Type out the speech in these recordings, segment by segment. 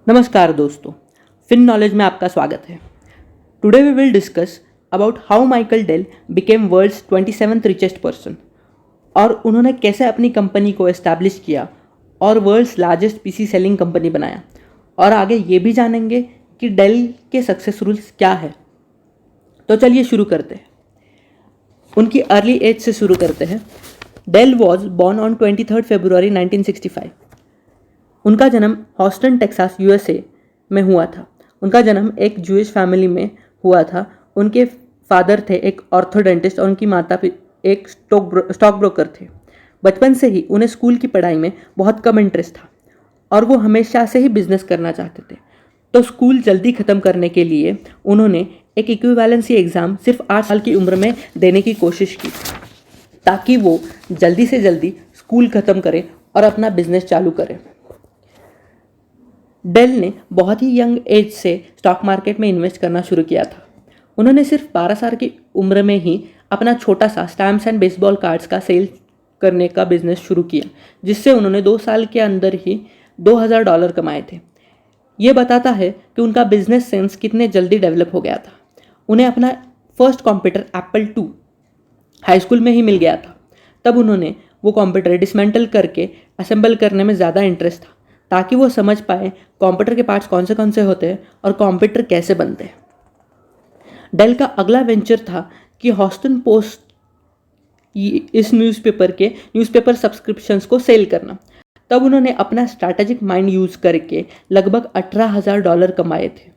नमस्कार दोस्तों, fin knowledge में आपका स्वागत है। Today we will discuss about how Michael Dell became world's 27th richest person और उन्होंने कैसे अपनी कंपनी को एस्टैब्लिश किया और world's largest PC selling company बनाया। और आगे ये भी जानेंगे कि डेल के सक्सेस रूल्स क्या है। तो चलिए शुरू करते हैं। उनकी अर्ली एज से शुरू करते हैं। डेल वॉज बॉर्न ऑन 23 फरवरी 1965। उनका जन्म हॉस्टन टेक्सास यूएसए में हुआ था। उनका जन्म एक जूइश फैमिली में हुआ था। उनके फादर थे एक ऑर्थोडेंटिस्ट और उनकी माता एक स्टॉक ब्रोकर थे। बचपन से ही उन्हें स्कूल की पढ़ाई में बहुत कम इंटरेस्ट था और वो हमेशा से ही बिजनेस करना चाहते थे। तो स्कूल जल्दी ख़त्म करने के लिए उन्होंने एक इक्विवेलेंसी एग्ज़ाम सिर्फ 8 साल की उम्र में देने की कोशिश की ताकि वो जल्दी से जल्दी स्कूल ख़त्म करें और अपना बिजनेस चालू करें। डेल ने बहुत ही यंग एज से स्टॉक मार्केट में इन्वेस्ट करना शुरू किया था। उन्होंने सिर्फ 12 साल की उम्र में ही अपना छोटा सा स्टैम्प्स एंड बेसबॉल कार्ड्स का सेल करने का बिजनेस शुरू किया, जिससे उन्होंने 2 साल के अंदर ही $2000 कमाए थे। ये बताता है कि उनका बिजनेस सेंस कितने जल्दी डेवलप हो गया था। उन्हें अपना first computer Apple II high school में ही मिल गया था। तब उन्होंने वो कंप्यूटर डिसमेंटल करके असेंबल करने में ज़्यादा इंटरेस्ट था ताकि वो समझ पाए कंप्यूटर के पार्ट्स कौन से होते हैं और कंप्यूटर कैसे बनते हैं। डेल का अगला वेंचर था कि हॉस्टन पोस्ट इस न्यूज़पेपर सब्सक्रिप्शंस को सेल करना। तब उन्होंने अपना स्ट्रैटेजिक माइंड यूज़ करके लगभग $18,000 कमाए थे।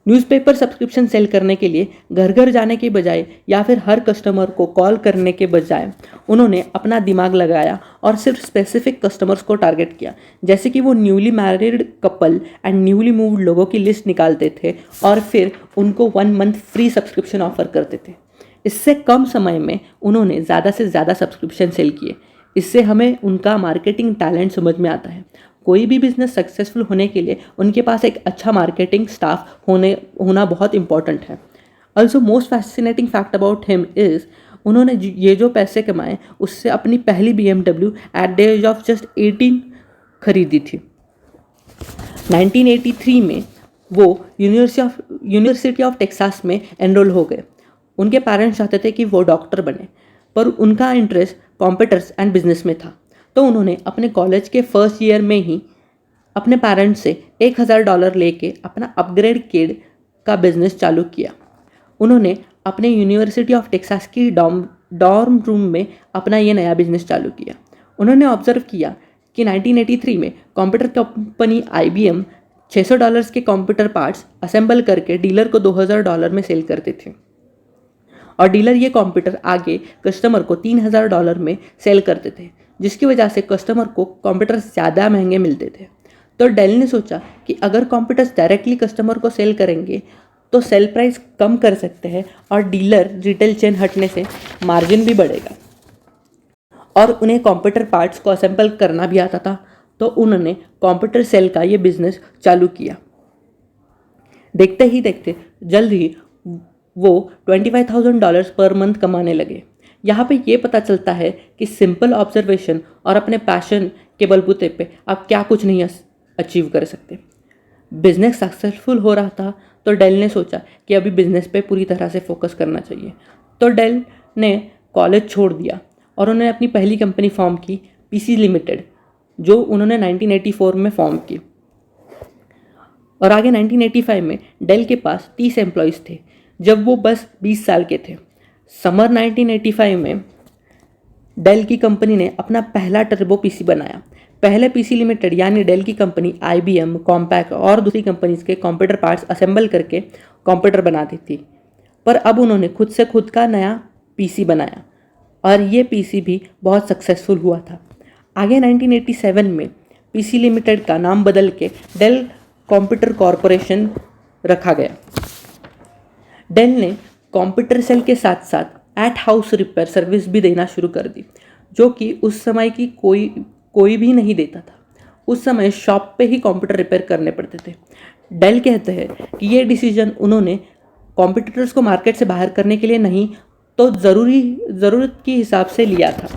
न्यूज़पेपर सब्सक्रिप्शन सेल करने के लिए घर घर जाने के बजाय या फिर हर कस्टमर को कॉल करने के बजाय उन्होंने अपना दिमाग लगाया और सिर्फ स्पेसिफिक कस्टमर्स को टारगेट किया, जैसे कि वो newly married couple and newly moved लोगों की लिस्ट निकालते थे और फिर उनको 1 मंथ फ्री सब्सक्रिप्शन ऑफर करते थे। इससे कम समय में उन्होंने ज़्यादा से ज़्यादा सब्सक्रिप्शन सेल किए। इससे हमें उनका मार्केटिंग टैलेंट समझ में आता है। कोई भी बिजनेस सक्सेसफुल होने के लिए उनके पास एक अच्छा मार्केटिंग स्टाफ होना बहुत इंपॉर्टेंट है। Also most fascinating fact about him is उन्होंने ये जो पैसे कमाए उससे अपनी पहली BMW at the age of just 18 खरीदी थी। 1983 में वो यूनिवर्सिटी ऑफ टेक्सास में एनरोल हो गए। उनके पेरेंट्स चाहते थे कि वो डॉक्टर बने, पर उनका इंटरेस्ट कंप्यूटर्स एंड बिजनेस में था। तो उन्होंने अपने कॉलेज के फर्स्ट ईयर में ही अपने पेरेंट्स से $1000 लेके अपना अपग्रेड किड का बिजनेस चालू किया। उन्होंने अपने यूनिवर्सिटी ऑफ टेक्सास की डॉर्म रूम में अपना ये नया बिजनेस चालू किया। उन्होंने ऑब्जर्व किया कि 1983 में कंप्यूटर कंपनी IBM $600 के कंप्यूटर पार्ट्स असेंबल करके डीलर को $2000 में सेल करते थे और डीलर ये कंप्यूटर आगे कस्टमर को $3000 में सेल करते थे, जिसकी वजह से कस्टमर को कंप्यूटर ज़्यादा महंगे मिलते थे। तो डेल ने सोचा कि अगर कंप्यूटर्स डायरेक्टली कस्टमर को सेल करेंगे तो सेल प्राइस कम कर सकते हैं और डीलर रिटेल चेन हटने से मार्जिन भी बढ़ेगा। और उन्हें कंप्यूटर पार्ट्स को असेंबल करना भी आता था, तो उन्होंने कंप्यूटर सेल का ये बिजनेस चालू किया। देखते ही देखते जल्द ही वो $25,000 पर मंथ कमाने लगे। यहाँ पे ये पता चलता है कि सिंपल ऑब्जर्वेशन और अपने पैशन के बलबूते पे आप क्या कुछ नहीं अचीव कर सकते। बिजनेस सक्सेसफुल हो रहा था तो डेल ने सोचा कि अभी बिजनेस पे पूरी तरह से फोकस करना चाहिए। तो डेल ने कॉलेज छोड़ दिया और उन्होंने अपनी पहली कंपनी फॉर्म की, PC लिमिटेड, जो उन्होंने 1984 में फॉर्म की। और आगे 1985 में डेल के पास 30 एम्प्लॉयज़ थे जब वो बस 20 साल के थे। समर 1985 में डेल की कंपनी ने अपना पहला टर्बो PC बनाया। पहले PC लिमिटेड यानी डेल की कंपनी IBM, कॉम्पैक और दूसरी कंपनीज के कंप्यूटर पार्ट्स असेंबल करके कंप्यूटर बनाती थी, पर अब उन्होंने खुद का नया PC बनाया और ये PC भी बहुत सक्सेसफुल हुआ था। आगे 1987 में PC लिमिटेड का नाम बदल के डेल कंप्यूटर कॉरपोरेशन रखा गया। डेल ने कंप्यूटर सेल के साथ साथ एट हाउस रिपेयर सर्विस भी देना शुरू कर दी, जो कि उस समय की कोई भी नहीं देता था। उस समय शॉप पे ही कंप्यूटर रिपेयर करने पड़ते थे। डेल कहते हैं कि ये डिसीजन उन्होंने कंप्यूटर्स को मार्केट से बाहर करने के लिए नहीं, तो ज़रूरत के हिसाब से लिया था।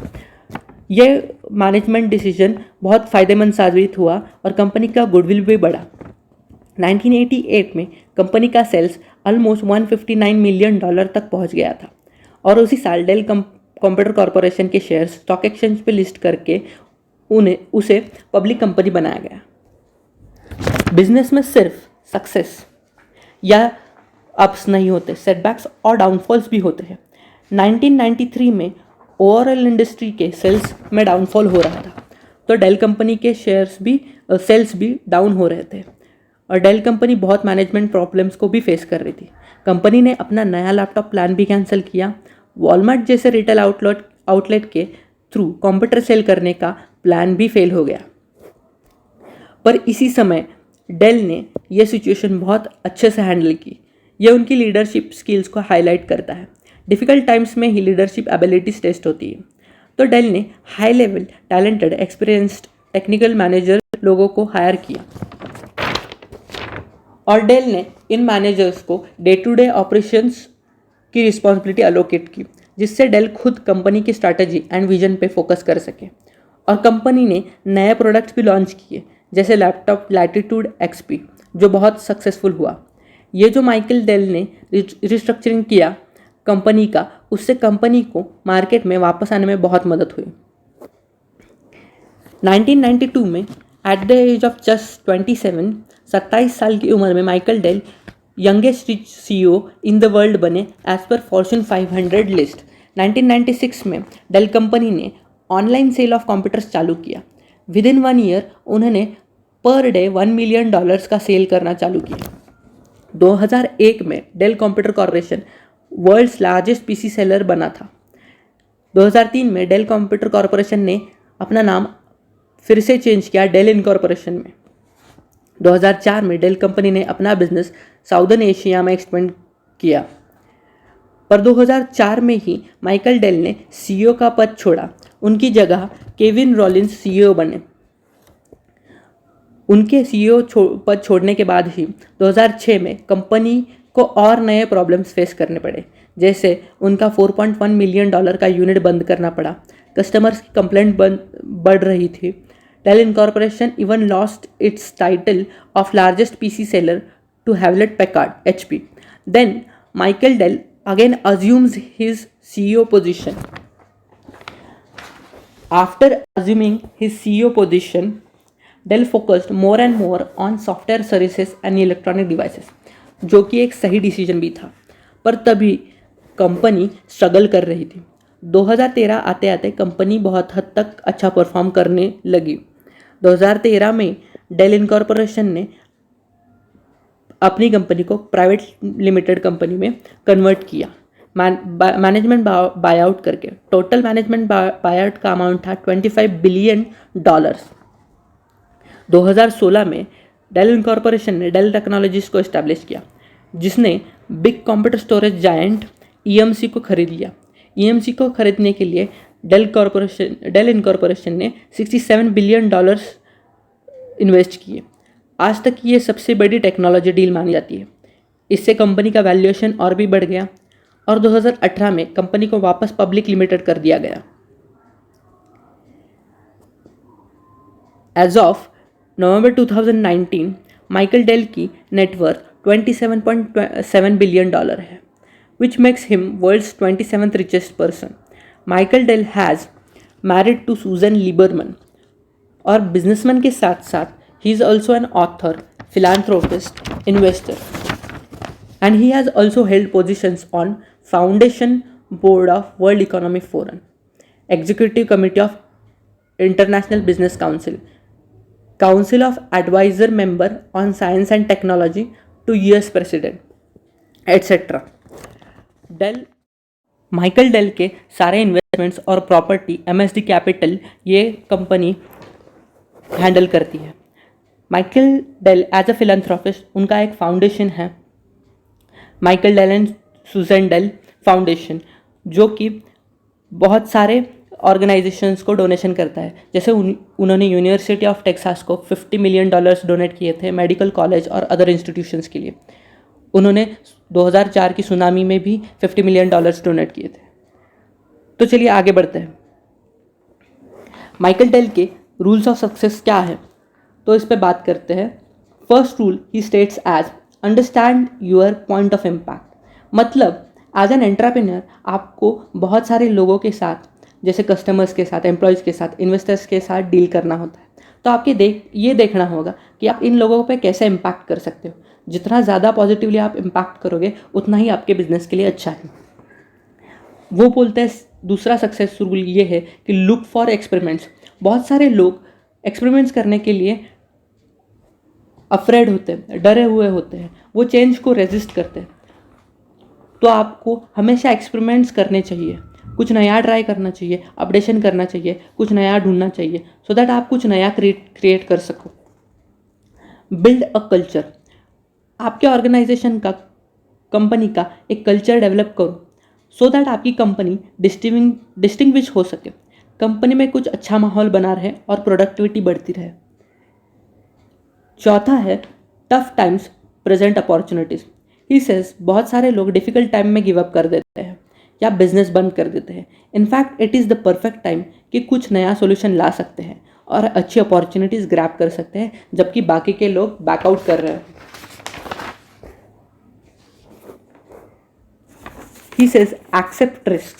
यह मैनेजमेंट डिसीजन बहुत फ़ायदेमंद साबित हुआ और कंपनी का गुडविल भी बढ़ा। 1988 में कंपनी का सेल्स ऑलमोस्ट $159 मिलियन तक पहुंच गया था और उसी साल डेल कंप्यूटर कॉरपोरेशन के शेयर्स स्टॉक एक्सचेंज पे लिस्ट करके उसे पब्लिक कंपनी बनाया गया। बिजनेस में सिर्फ सक्सेस या अप्स नहीं होते, सेटबैक्स और डाउनफॉल्स भी होते हैं। 1993 में ओवरऑल इंडस्ट्री के सेल्स में डाउनफॉल हो रहा था, तो डेल कंपनी के सेल्स भी डाउन हो रहे थे और डेल कंपनी बहुत मैनेजमेंट प्रॉब्लम्स को भी फेस कर रही थी। कंपनी ने अपना नया लैपटॉप प्लान भी कैंसिल किया। वॉलमार्ट जैसे रिटेल आउटलेट के थ्रू कंप्यूटर सेल करने का प्लान भी फेल हो गया। पर इसी समय डेल ने यह सिचुएशन बहुत अच्छे से हैंडल की। यह उनकी लीडरशिप स्किल्स को हाईलाइट करता है। डिफ़िकल्ट टाइम्स में ही लीडरशिप एबिलिटीज टेस्ट होती है। तो डेल ने high level talented experienced technical manager लोगों को हायर किया और डेल ने इन मैनेजर्स को डे टू डे ऑपरेशंस की रिस्पॉन्सिबिलिटी अलोकेट की, जिससे डेल खुद कंपनी की स्ट्रैटेजी एंड विजन पे फोकस कर सके। और कंपनी ने नए प्रोडक्ट्स भी लॉन्च किए, जैसे लैपटॉप लैटिट्यूड XP, जो बहुत सक्सेसफुल हुआ। ये जो माइकल डेल ने रिस्ट्रक्चरिंग किया कंपनी का, उससे कंपनी को मार्केट में वापस आने में बहुत मदद हुई। 1992 में at the age of just 27 साल की उम्र में Michael Dell youngest rich CEO in the world बने एज पर फॉर्च्यून 500 लिस्ट। 1996 में डेल कंपनी ने ऑनलाइन सेल ऑफ कंप्यूटर्स चालू किया। विद इन 1 ईयर उन्होंने पर डे $1 मिलियन का सेल करना चालू किया। 2001 में Dell computer corporation world's largest PC seller बना था। 2003 में डेल कंप्यूटर कॉर्पोरेशन ने अपना नाम फिर से चेंज किया डेल इनकॉर्पोरेशन में। 2004 में डेल कंपनी ने अपना बिजनेस साउदर्न एशिया में एक्सपेंड किया, पर 2004 में ही माइकल डेल ने CEO का पद छोड़ा। उनकी जगह केविन रॉलिंस CEO बने। उनके CEO पद छोड़ने के बाद ही 2006 में कंपनी को और नए प्रॉब्लम्स फेस करने पड़े, जैसे उनका $4.1 मिलियन का यूनिट बंद करना पड़ा, कस्टमर्स की कंप्लेंट बढ़ रही थी। Dell incorporation even lost its title of largest PC seller to Hewlett Packard HP। Then Michael Dell again assumes his CEO position. After assuming his CEO position, Dell focused more and more on software services and electronic devices, जो कि एक सही decision भी था, पर तभी company struggle कर रही थी। 2013 आते आते कंपनी बहुत हद तक अच्छा परफॉर्म करने लगी। 2013 में डेल इनकॉर्पोरेशन ने अपनी कंपनी को प्राइवेट लिमिटेड कंपनी में कन्वर्ट किया, मैनेजमेंट बायआउट करके। टोटल मैनेजमेंट बायआउट का अमाउंट था $25 बिलियन। 2016 में डेल इनकॉर्पोरेशन ने डेल टेक्नोलॉजीज को इस्टेब्लिश किया, जिसने big computer storage giant EMC को खरीद लिया। EMC को खरीदने के लिए डेल इनकॉर्पोरेशन ने $67 बिलियन इन्वेस्ट किए। आज तक ये सबसे बड़ी टेक्नोलॉजी डील मानी जाती है। इससे कंपनी का वैल्यूएशन और भी बढ़ गया और 2018 में कंपनी को वापस पब्लिक लिमिटेड कर दिया गया। As of November 2019 Michael Dell की नेटवर्थ $27.7 बिलियन है, which makes him world's 27th richest person. Michael Dell has married to Susan Lieberman और बिजनेसमैन के साथ साथ he is also an author, philanthropist, investor, and he has also held positions on Foundation Board of World Economic Forum, Executive Committee of International Business Council, Council of Advisor Member on Science and Technology to US President, etc. Michael Dell के सारे investments और property MSD capital ये company handle करती है। Michael Dell as a philanthropist, उनका एक foundation है, Michael Dell and Susan Dell foundation, जो कि बहुत सारे ऑर्गेनाइजेशंस को डोनेशन करता है। जैसे उन्होंने यूनिवर्सिटी ऑफ टेक्सास को $50 मिलियन डोनेट किए थे मेडिकल कॉलेज और अदर इंस्टीट्यूशंस के लिए। उन्होंने 2004 की सुनामी में भी $50 मिलियन डोनेट किए थे। तो चलिए आगे बढ़ते हैं। माइकल डेल के रूल्स ऑफ सक्सेस क्या है, तो इस पे बात करते हैं। First rule he states as understand your point of impact. मतलब एज एन एंटरप्रेन्योर आपको बहुत सारे लोगों के साथ, जैसे कस्टमर्स के साथ, एम्प्लॉयज़ के साथ, इन्वेस्टर्स के साथ डील करना होता है। तो आपके ये देखना होगा कि आप इन लोगों पे कैसे इम्पैक्ट कर सकते हो। जितना ज़्यादा पॉजिटिवली आप इम्पैक्ट करोगे उतना ही आपके बिजनेस के लिए अच्छा है। वो बोलते हैं दूसरा सक्सेस रूल ये है कि लुक फॉर एक्सपेरिमेंट्स। बहुत सारे लोग एक्सपेरिमेंट्स करने के लिए अफ्रेड होते हैं, डरे हुए होते हैं, वो चेंज को रेजिस्ट करते हैं। तो आपको हमेशा एक्सपेरिमेंट्स करने चाहिए, कुछ नया ट्राई करना चाहिए, अपडेशन करना चाहिए, कुछ नया ढूंढना चाहिए, सो दैट आप कुछ नया क्रिएट कर सको। Build a culture. आपके ऑर्गेनाइजेशन का, कंपनी का एक कल्चर डेवलप करो सो दैट आपकी कंपनी डिस्टिंग्विश हो सके, कंपनी में कुछ अच्छा माहौल बना रहे और प्रोडक्टिविटी बढ़ती रहे। चौथा है tough times present opportunities. He says बहुत सारे लोग डिफ़िकल्ट टाइम में गिव अप कर देते हैं या बिजनेस बंद कर देते हैं। In fact it is the perfect time कि कुछ नया सोल्यूशन ला सकते हैं और अच्छी अपॉर्चुनिटीज़ ग्रैब कर सकते हैं, जबकि बाकी के लोग बैकआउट कर रहे हैं। He says accept risk.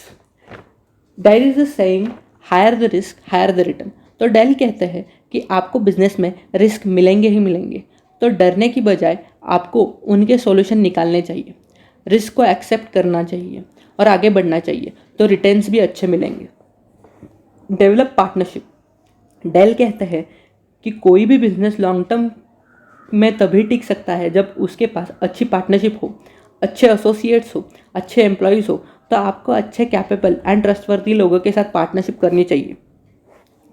There is a saying higher the risk higher the return. तो डेल कहते हैं कि आपको बिजनेस में रिस्क मिलेंगे ही मिलेंगे, तो डरने की बजाय आपको उनके सॉल्यूशन निकालने चाहिए, रिस्क को एक्सेप्ट करना चाहिए और आगे बढ़ना चाहिए, तो रिटर्न्स भी अच्छे मिलेंगे। Develop partnership. डेल कहते हैं कि कोई भी बिजनेस लॉन्ग टर्म में तभी टिक सकता है जब उसके पास अच्छी पार्टनरशिप हो, अच्छे एसोसिएट्स हो, अच्छे एम्प्लॉयज़ हो। तो आपको अच्छे कैपेबल एंड ट्रस्टवर्दी लोगों के साथ पार्टनरशिप करनी चाहिए।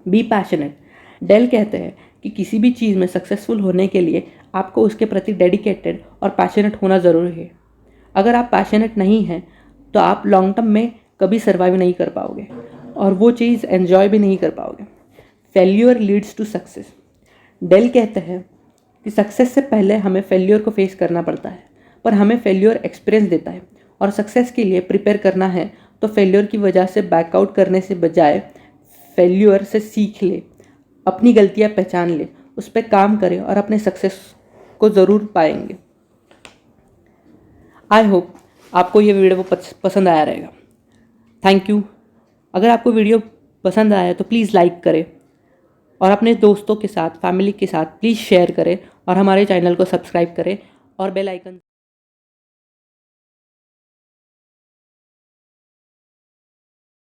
Be passionate. डेल कहते हैं कि किसी भी चीज़ में सक्सेसफुल होने के लिए आपको उसके प्रति डेडिकेटेड और पैशनेट होना ज़रूरी है। अगर आप पैशनेट नहीं हैं तो आप लॉन्ग टर्म में कभी सर्वाइव नहीं कर पाओगे और वो चीज़ एन्जॉय भी नहीं कर पाओगे। Failure leads to success. Dell कहते हैं कि सक्सेस से पहले हमें फेल्यूर को फेस करना पड़ता है, पर हमें फेल्यूर एक्सपीरियंस देता है, और सक्सेस के लिए प्रिपेयर करना है तो फेल्यूर की वजह से बैकआउट करने से बजाय फेल्यूर से सीख ले, अपनी गलतियां पहचान ले, उस पर काम करें और अपने सक्सेस को ज़रूर पाएंगे। आई होप आपको ये वीडियो पसंद आया रहेगा। Thank you. अगर आपको वीडियो पसंद आया तो प्लीज़ लाइक करें और अपने दोस्तों के साथ, फैमिली के साथ प्लीज़ शेयर करें और हमारे चैनल को सब्सक्राइब करें और बेल आइकन